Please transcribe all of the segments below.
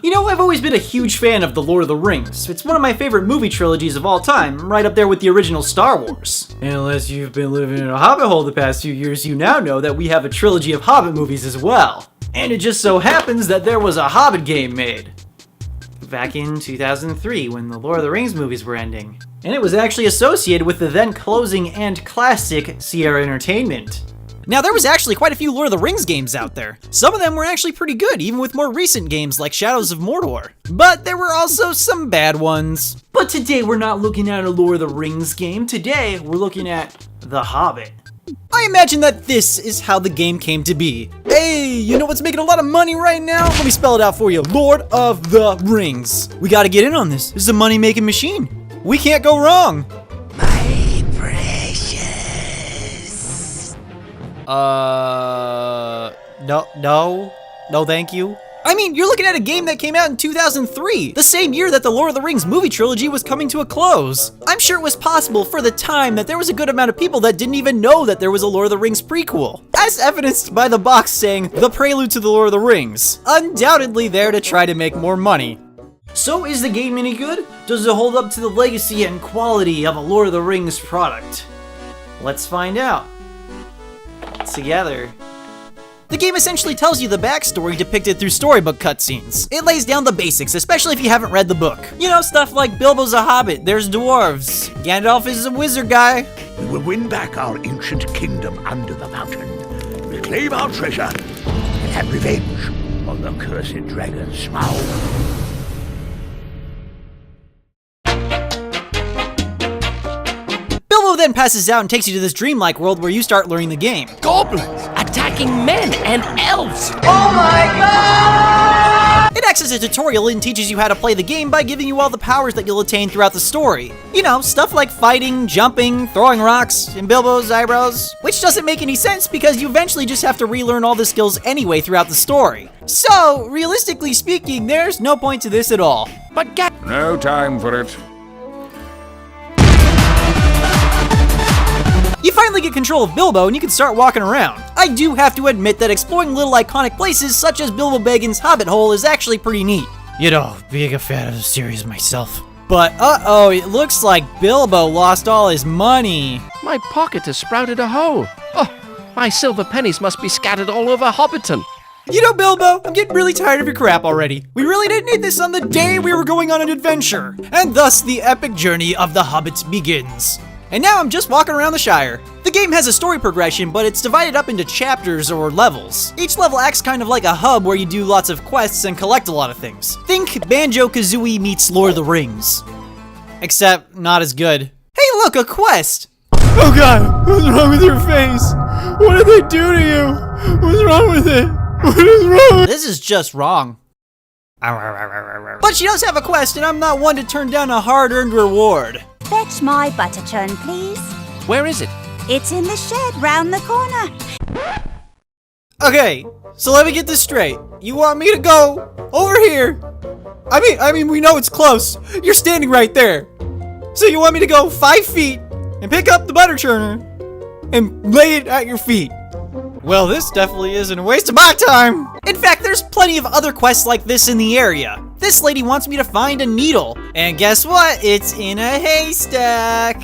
You know, I've always been a huge fan of The Lord of the Rings. It's one of my favorite movie trilogies of all time, right up there with the original Star Wars. And unless you've been living in a Hobbit hole the past few years, you now know that we have a trilogy of Hobbit movies as well. And it just so happens that there was a Hobbit game made back in 2003 when the Lord of the Rings movies were ending. And it was actually associated with the then closing and classic Shire Entertainment. Now, there was actually quite a few Lord of the Rings games out there. Some of them were actually pretty good, even with more recent games like Shadows of Mordor. But there were also some bad ones. But today we're not looking at a Lord of the Rings game. Today we're looking at The Hobbit. I imagine that this is how the game came to be. Hey, you know what's making a lot of money right now? Let me spell it out for you. Lord of the Rings. We gotta get in on this. This is a money-making machine. We can't go wrong. My precious. No, thank you. I mean, you're looking at a game that came out in 2003, the same year that the Lord of the Rings movie trilogy was coming to a close. I'm sure it was possible for the time that there was a good amount of people that didn't even know that there was a Lord of the Rings prequel, as evidenced by the box saying, "The Prelude to the Lord of the Rings." Undoubtedly there to try to make more money. So is the game any good? Does it hold up to the legacy and quality of a Lord of the Rings product? Let's find out. Together. The game essentially tells you the backstory depicted through storybook cutscenes. It lays down the basics, especially if you haven't read the book. You know, stuff like Bilbo's a hobbit, there's dwarves, Gandalf is a wizard guy. We will win back our ancient kingdom under the mountain, reclaim our treasure, and have revenge on the cursed dragon Smaug. Bilbo then passes out and takes you to this dreamlike world where you start learning the game. Goblins attacking men and elves. Oh my god! It acts as a tutorial and teaches you how to play the game by giving you all the powers that you'll attain throughout the story. You know, stuff like fighting, jumping, throwing rocks, and Bilbo's eyebrows, which doesn't make any sense because you eventually just have to relearn all the skills anyway throughout the story. So, realistically speaking, there's no point to this at all. But No time for it. You finally get control of Bilbo and you can start walking around. I do have to admit that exploring little iconic places such as Bilbo Baggins' Hobbit Hole is actually pretty neat. You know, being a fan of the series myself. But uh-oh, it looks like Bilbo lost all his money. my pocket has sprouted a hole. Oh, my silver pennies must be scattered all over Hobbiton. You know, Bilbo, I'm getting really tired of your crap already. We really didn't need this on the day we were going on an adventure. And thus, the epic journey of the Hobbit begins. And now I'm just walking around the Shire. The game has a story progression, but it's divided up into chapters or levels. Each level acts kind of like a hub where you do lots of quests and collect a lot of things. Think Banjo-Kazooie meets Lord of the Rings. Except not as good. Hey look, a quest! Oh god, what's wrong with your face? What did they do to you? What's wrong with it? What is wrong? This is just wrong. But she does have a quest, and I'm not one to turn down a hard-earned reward. Fetch my butter churn, please. Where is it? It's in the shed round the corner. Okay, so let me get this straight. You want me to go over here? I mean, we know it's close. You're standing right there. So you want me to go 5 feet and pick up the butter churner and lay it at your feet? Well, this definitely isn't a waste of my time. In fact, there's plenty of other quests like this in the area. This lady wants me to find a needle. And guess what? It's in a haystack.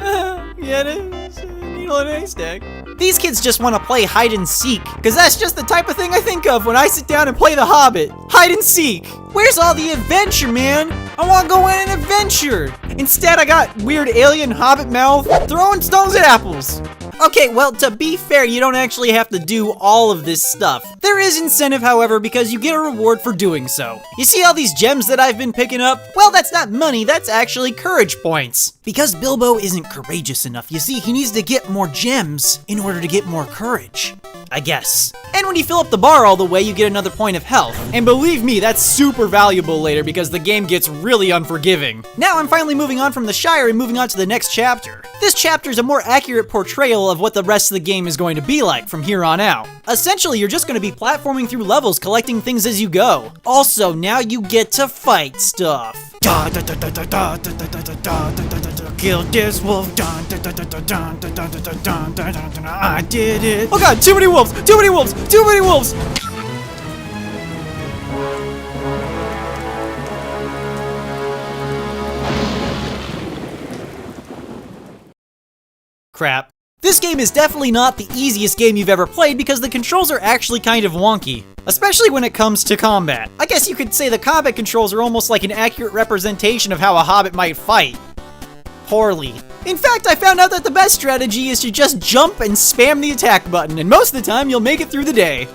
Yeah, it is. A needle in a haystack. These kids just want to play hide and seek, because that's just the type of thing I think of when I sit down and play The Hobbit. Hide and seek. Where's all the adventure, man? I want to go on an adventure. Instead, I got weird alien hobbit mouth throwing stones at apples. Okay, well, to be fair, you don't actually have to do all of this stuff. There is incentive, however, because you get a reward for doing so. You see all these gems that I've been picking up? Well, that's not money, that's actually courage points. Because Bilbo isn't courageous enough, you see, he needs to get more gems in order to get more courage. I guess. And when you fill up the bar all the way, you get another point of health. And believe me, that's super valuable later because the game gets really unforgiving. Now I'm finally moving on from the Shire and moving on to the next chapter. This chapter is a more accurate portrayal of what the rest of the game is going to be like from here on out. Essentially, you're just going to be platforming through levels, collecting things as you go. Also, now you get to fight stuff. Kill this wolf. I did it. Oh god, too many wolves! Too many wolves! Too many wolves! Crap. This game is definitely not the easiest game you've ever played because the controls are actually kind of wonky, especially when it comes to combat. I guess you could say the combat controls are almost like an accurate representation of how a hobbit might fight. Poorly. In fact, I found out that the best strategy is to just jump and spam the attack button, and most of the time you'll make it through the day.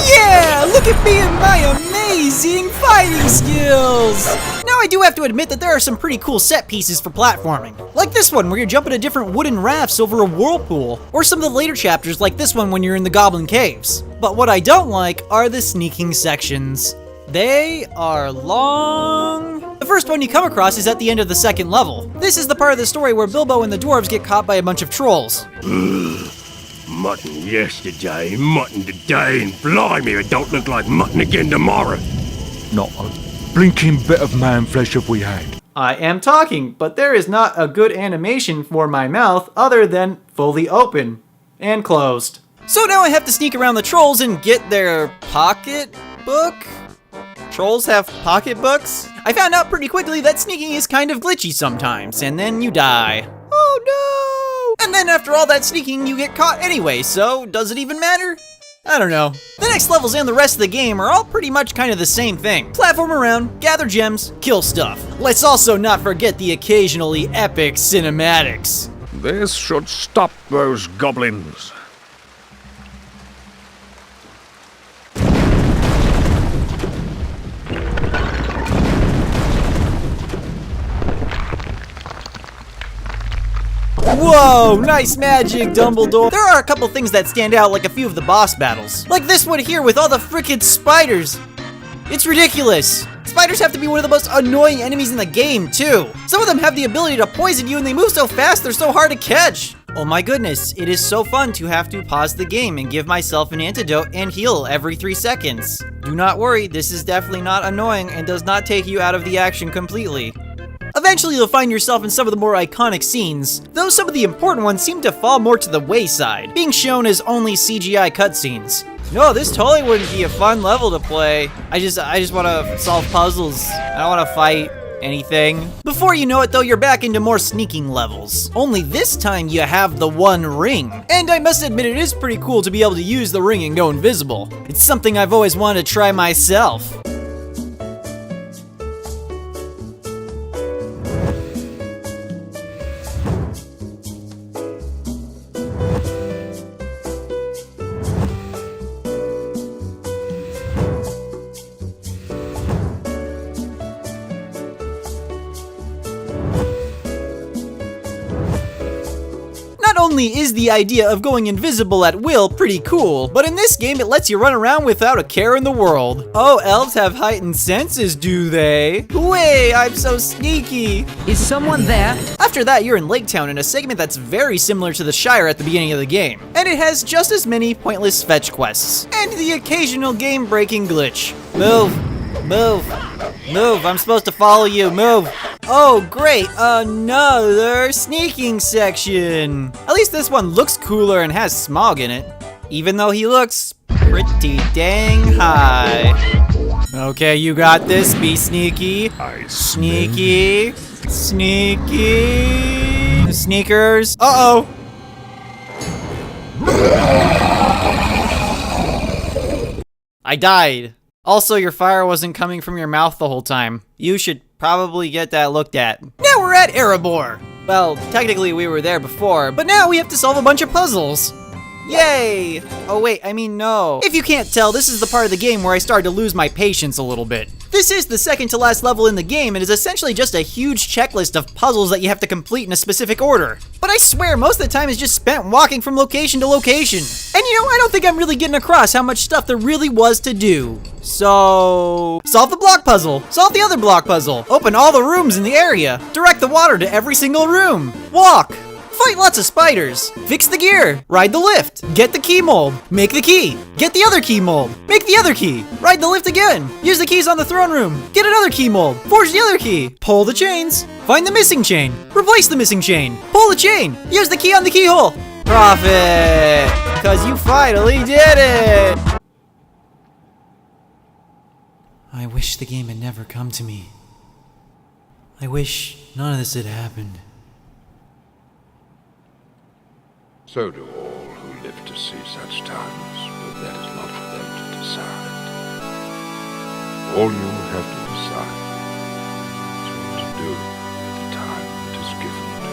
Yeah, look at me and my amazing fighting skills! Now I do have to admit that there are some pretty cool set pieces for platforming. Like this one where you're jumping to different wooden rafts over a whirlpool, or some of the later chapters like this one when you're in the Goblin Caves. But what I don't like are the sneaking sections. They are long. The first one you come across is at the end of the second level. This is the part of the story where Bilbo and the dwarves get caught by a bunch of trolls. Mutton yesterday, mutton today, and blimey, it don't look like mutton again tomorrow. Not a blinking bit of man flesh have we had. I am talking, but there is not a good animation for my mouth other than fully open and closed. So now I have to sneak around the trolls and get their pocketbook? Trolls have pocketbooks? I found out pretty quickly that sneaking is kind of glitchy sometimes, and then you die. Oh no! And then after all that sneaking, you get caught anyway, so does it even matter? I don't know. The next levels and the rest of the game are all pretty much kind of the same thing. Platform around, gather gems, kill stuff. Let's also not forget the occasionally epic cinematics. This should stop those goblins. Whoa, nice magic, Dumbledore. There are a couple things that stand out, like a few of the boss battles. Like this one here with all the frickin' spiders. It's ridiculous. Spiders have to be one of the most annoying enemies in the game, too. Some of them have the ability to poison you and they move so fast they're so hard to catch. Oh my goodness, it is so fun to have to pause the game and give myself an antidote and heal every 3 seconds. Do not worry, this is definitely not annoying and does not take you out of the action completely. Eventually you'll find yourself in some of the more iconic scenes, though some of the important ones seem to fall more to the wayside, being shown as only CGI cutscenes. No, this totally wouldn't be a fun level to play. I just want to solve puzzles. I don't want to fight anything. Before you know it though, you're back into more sneaking levels. Only this time you have the One Ring. And I must admit it is pretty cool to be able to use the ring and go invisible. It's something I've always wanted to try myself. Not only is the idea of going invisible at will pretty cool, but in this game it lets you run around without a care in the world. Oh, elves have heightened senses, do they? Way, I'm so sneaky. Is someone there? After that, you're in Lake Town in a segment that's very similar to the Shire at the beginning of the game. And it has just as many pointless fetch quests, and the occasional game-breaking glitch. Move, move, move, I'm supposed to follow you, move. Oh great, another sneaking section. At least this one looks cooler and has Smaug in it, even though he looks pretty dang high. Okay, you got this, be sneaky. Sneaky, sneaky, sneakers. Uh-oh. I died. Also, your fire wasn't coming from your mouth the whole time. You should probably get that looked at. Now we're at Erebor. Well, technically we were there before, but now we have to solve a bunch of puzzles. Yay! Oh wait, I mean no. If you can't tell, this is the part of the game where I started to lose my patience a little bit. This is the second to last level in the game and is essentially just a huge checklist of puzzles that you have to complete in a specific order. But I swear most of the time is just spent walking from location to location. And you know, I don't think I'm really getting across how much stuff there really was to do. So, solve the block puzzle, solve the other block puzzle, open all the rooms in the area, direct the water to every single room, walk, fight lots of spiders, fix the gear, ride the lift, get the key mold, make the key, get the other key mold, make the other key, ride the lift again, use the keys on the throne room, get another key mold, forge the other key, pull the chains, find the missing chain, replace the missing chain, pull the chain, use the key on the keyhole. Profit! Cause you finally did it! I wish the game had never come to me. I wish none of this had happened. So do all who live to see such times, but that is not for them to decide. All you have to decide is what to do at the time that is given to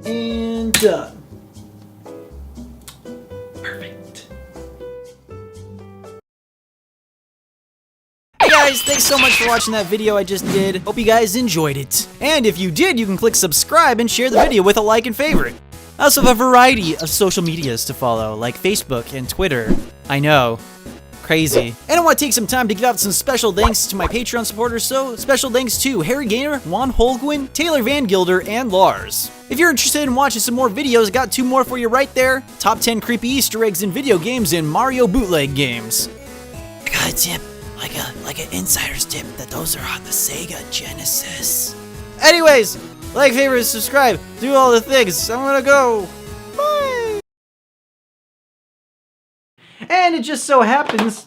you. And done. Hey guys, thanks so much for watching that video I just did. Hope you guys enjoyed it. And if you did, you can click subscribe and share the video with a like and favorite. I also have a variety of social medias to follow, like Facebook and Twitter. I know, crazy. And I want to take some time to give out some special thanks to my Patreon supporters, so special thanks to Harry Gaynor, Juan Holguin, Taylor Van Gilder, and Lars. If you're interested in watching some more videos, I got 2 more for you right there. Top 10 creepy Easter eggs in video games and Mario bootleg games. I got a tip. Like an insider's tip that those are on the Sega Genesis. Anyways, like, favorite, subscribe, do all the things. I'm gonna go. Bye. And it just so happens.